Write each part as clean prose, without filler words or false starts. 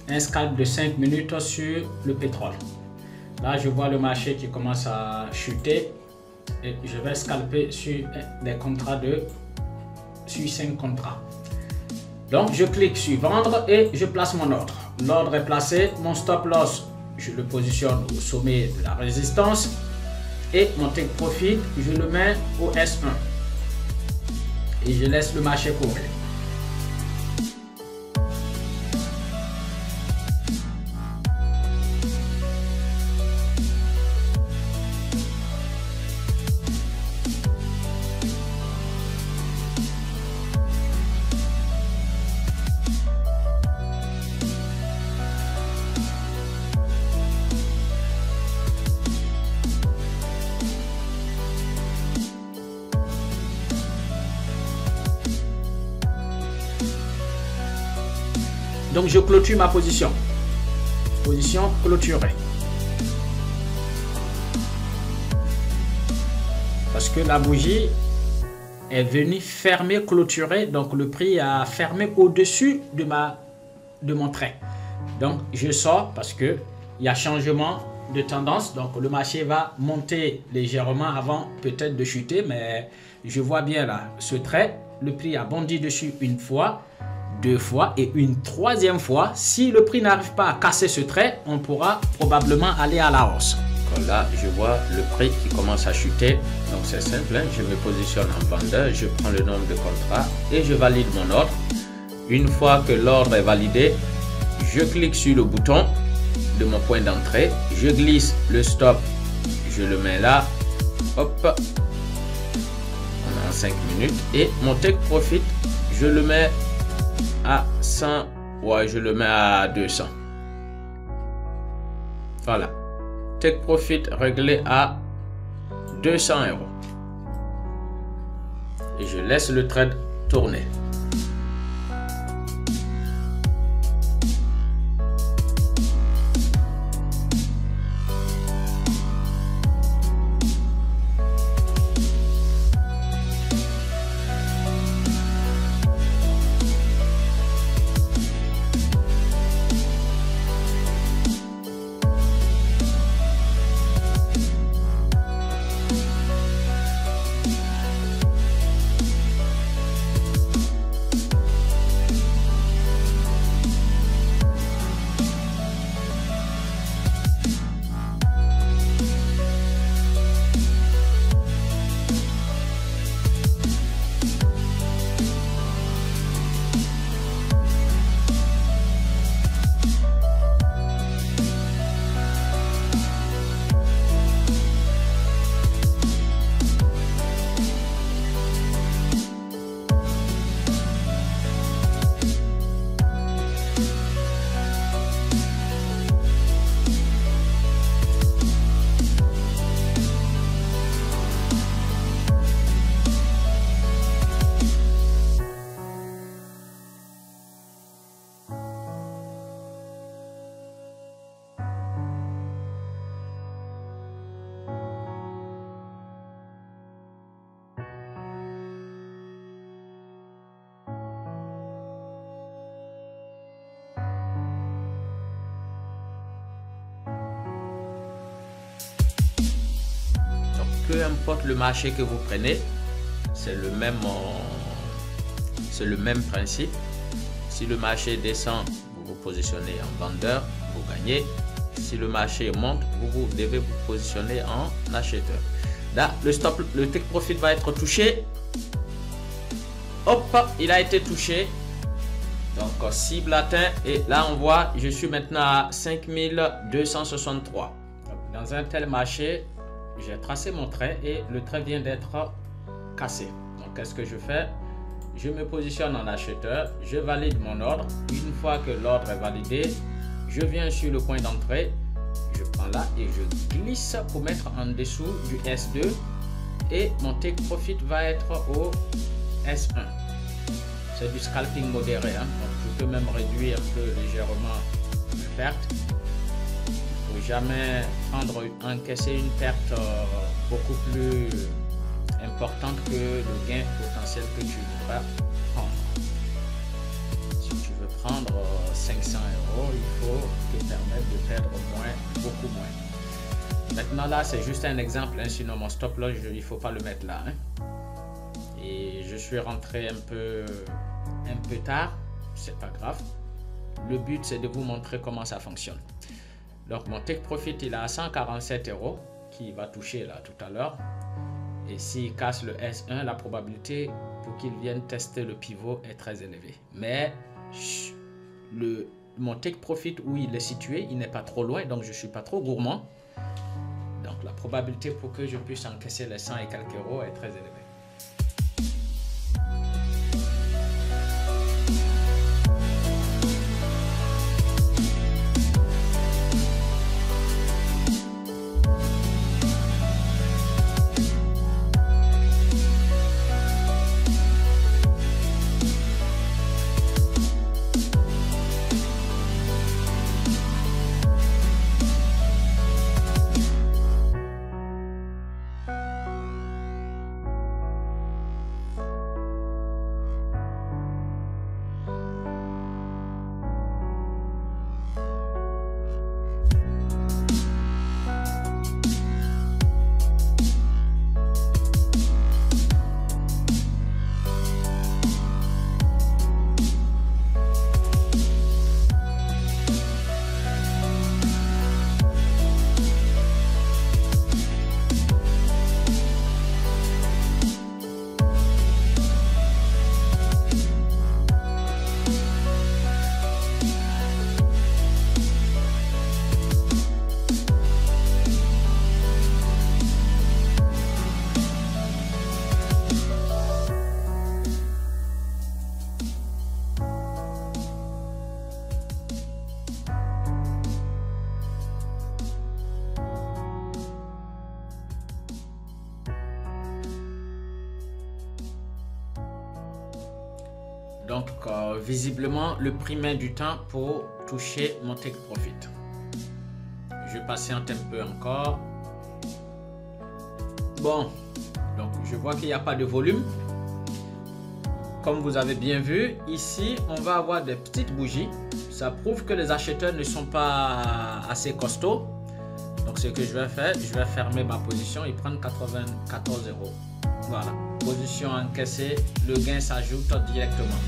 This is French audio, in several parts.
un scalp de 5 minutes sur le pétrole. Là, je vois le marché qui commence à chuter et je vais scalper sur des contrats sur 5 contrats. Donc, je clique sur vendre et je place mon ordre. L'ordre est placé, mon stop loss, je le positionne au sommet de la résistance et mon take profit, je le mets au S1 et je laisse le marché courir. Donc je clôture ma position. Position clôturée. Parce que la bougie est venue fermer, clôturer. Donc le prix a fermé au-dessus de mon trait. Donc je sors parce que il y a changement de tendance. Donc le marché va monter légèrement avant peut-être de chuter. Mais je vois bien là ce trait. Le prix a bondi dessus une fois, 2 fois et une 3e fois. Si le prix n'arrive pas à casser ce trait, on pourra probablement aller à la hausse. Là, je vois le prix qui commence à chuter. Donc c'est simple, hein? Je me positionne en vendeur, je prends le nombre de contrats et je valide mon ordre. Une fois que l'ordre est validé, je clique sur le bouton de mon point d'entrée, je glisse le stop, je le mets là, hop, on est en 5 minutes et mon take profit, je le mets à 100, ouais, je le mets à 200. Voilà, take profit réglé à 200 €. Et je laisse le trade tourner. Peu importe le marché que vous prenez, c'est le même principe. Si le marché descend, vous vous positionnez en vendeur, vous gagnez. Si le marché monte, vous devez vous positionner en acheteur. Là, le take profit va être touché. Hop, il a été touché. Donc, cible atteint. Et là, on voit, je suis maintenant à 5263. Dans un tel marché, j'ai tracé mon trait et le trait vient d'être cassé. Donc, qu'est-ce que je fais? Je me positionne en acheteur, je valide mon ordre. Une fois que l'ordre est validé, je viens sur le point d'entrée, je prends là et je glisse pour mettre en dessous du S2 et mon take profit va être au S1. C'est du scalping modéré, hein? Donc je peux même réduire un peu légèrement mes pertes. Il ne faut jamais encaisser une perte beaucoup plus importante que le gain potentiel que tu vas prendre. Si tu veux prendre 500 €, il pour te permettre de perdre moins, beaucoup moins. Maintenant là, c'est juste un exemple, hein, sinon mon stop loss, il ne faut pas le mettre là. Hein. Et je suis rentré un peu tard, c'est pas grave. Le but, c'est de vous montrer comment ça fonctionne. Donc mon take profit, il est à 147 € qui va toucher là tout à l'heure. Et s'il casse le S1, la probabilité pour qu'il vienne tester le pivot est très élevée. Mais mon take profit où il est situé, il n'est pas trop loin, donc je ne suis pas trop gourmand. Donc la probabilité pour que je puisse encaisser les 100 et quelques euros est très élevée. Donc, visiblement, le prix met du temps pour toucher mon take profit. Je patiente un peu encore. Bon, donc je vois qu'il n'y a pas de volume. Comme vous avez bien vu, ici, on va avoir des petites bougies. Ça prouve que les acheteurs ne sont pas assez costauds. Donc, ce que je vais faire, je vais fermer ma position et prendre 94 €. Voilà, position encaissée, le gain s'ajoute directement.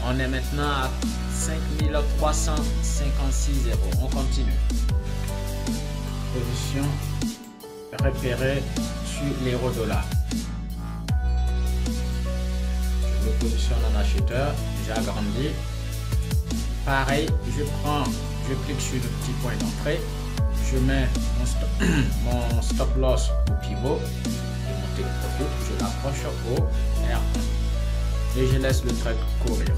On est maintenant à 5356 €. On continue. Position repérée sur l'euro-dollar. Je me positionne en acheteur, j'agrandis. Pareil, je clique sur le petit point d'entrée, je mets mon stop loss au pivot. Je l'approche au R1 et je laisse le trade courir.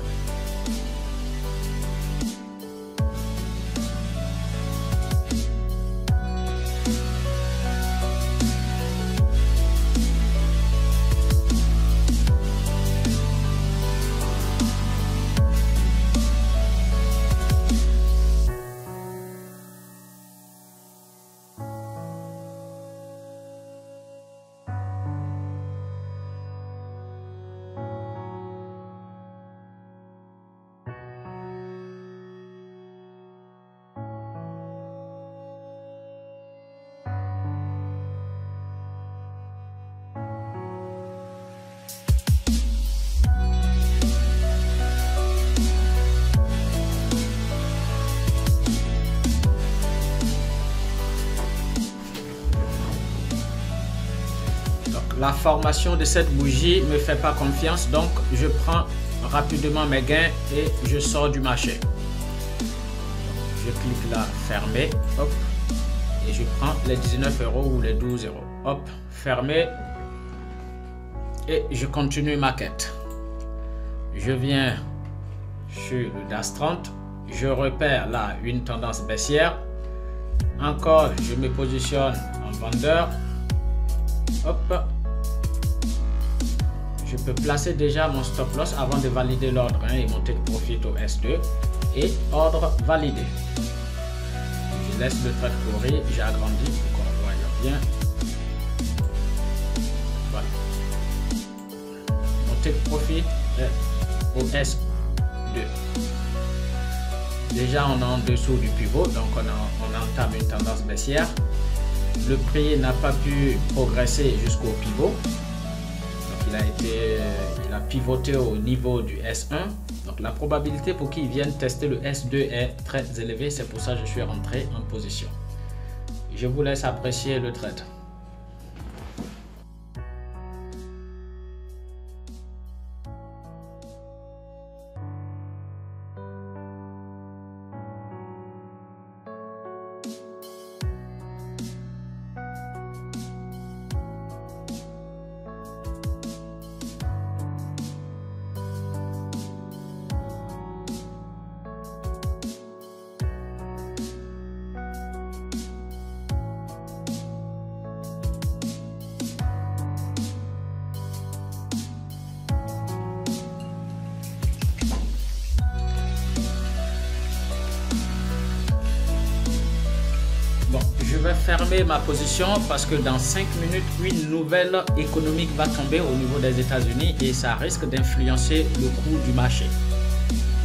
La formation de cette bougie ne me fait pas confiance, donc je prends rapidement mes gains et je sors du marché. Je clique là, fermer, hop, et je prends les 19 € ou les 12 €. Hop, fermer, et je continue ma quête. Je viens sur le DAX 30, je repère là une tendance baissière. Encore, je me positionne en vendeur. Hop. Je peux placer déjà mon stop loss avant de valider l'ordre 1 et mon take profit au S2 et ordre validé. Je laisse le trade courir, j'ai agrandi pour qu'on voit bien. Voilà. Mon take profit est au S2. Déjà, on est en dessous du pivot, donc on entame une tendance baissière. Le prix n'a pas pu progresser jusqu'au pivot. Donc il a pivoté au niveau du S1. Donc la probabilité pour qu'il vienne tester le S2 est très élevée. C'est pour ça que je suis rentré en position. Je vous laisse apprécier le trade. Bon, je vais fermer ma position parce que dans 5 minutes, une nouvelle économique va tomber au niveau des États-Unis et ça risque d'influencer le cours du marché.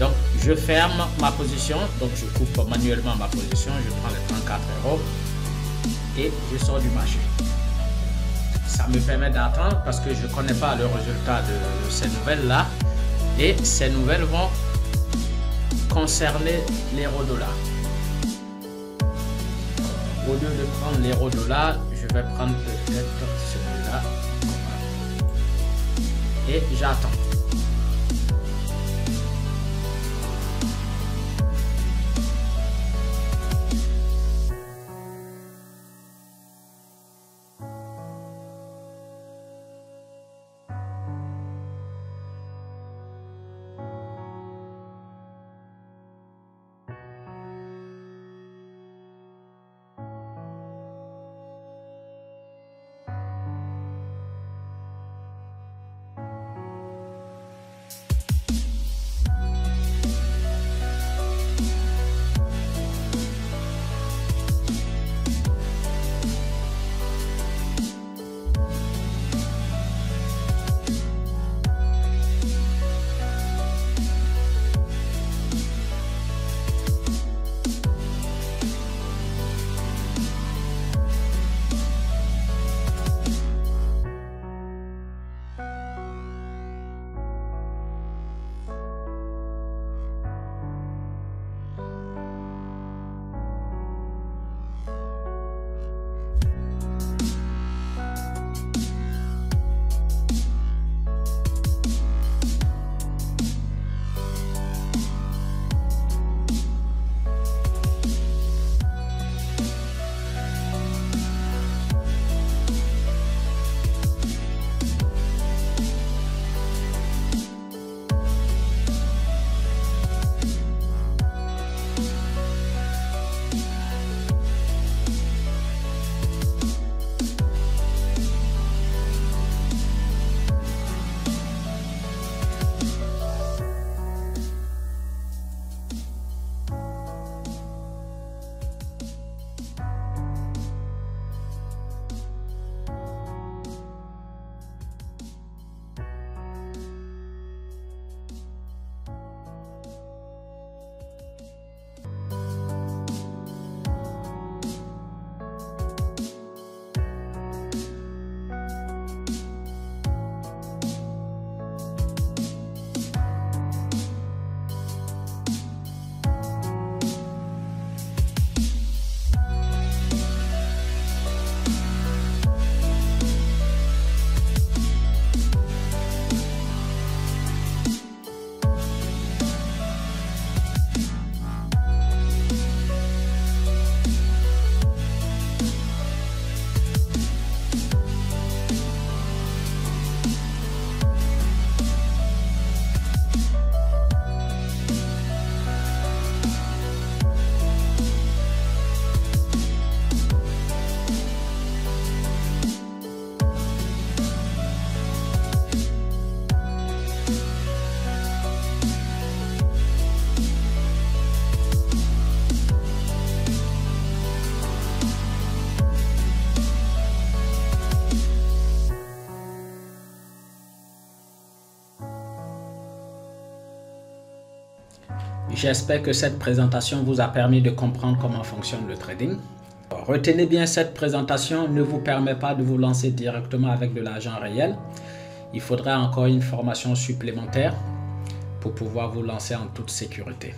Donc, je ferme ma position. Donc, je coupe manuellement ma position. Je prends les 34 euros et je sors du marché. Ça me permet d'attendre parce que je ne connais pas le résultat de ces nouvelles-là. Et ces nouvelles vont concerner l'euro-dollar. Au lieu de prendre l'euro-dollar, je vais prendre peut-être celui-là. Et j'attends. J'espère que cette présentation vous a permis de comprendre comment fonctionne le trading. Retenez bien, cette présentation ne vous permet pas de vous lancer directement avec de l'argent réel. Il faudra encore une formation supplémentaire pour pouvoir vous lancer en toute sécurité.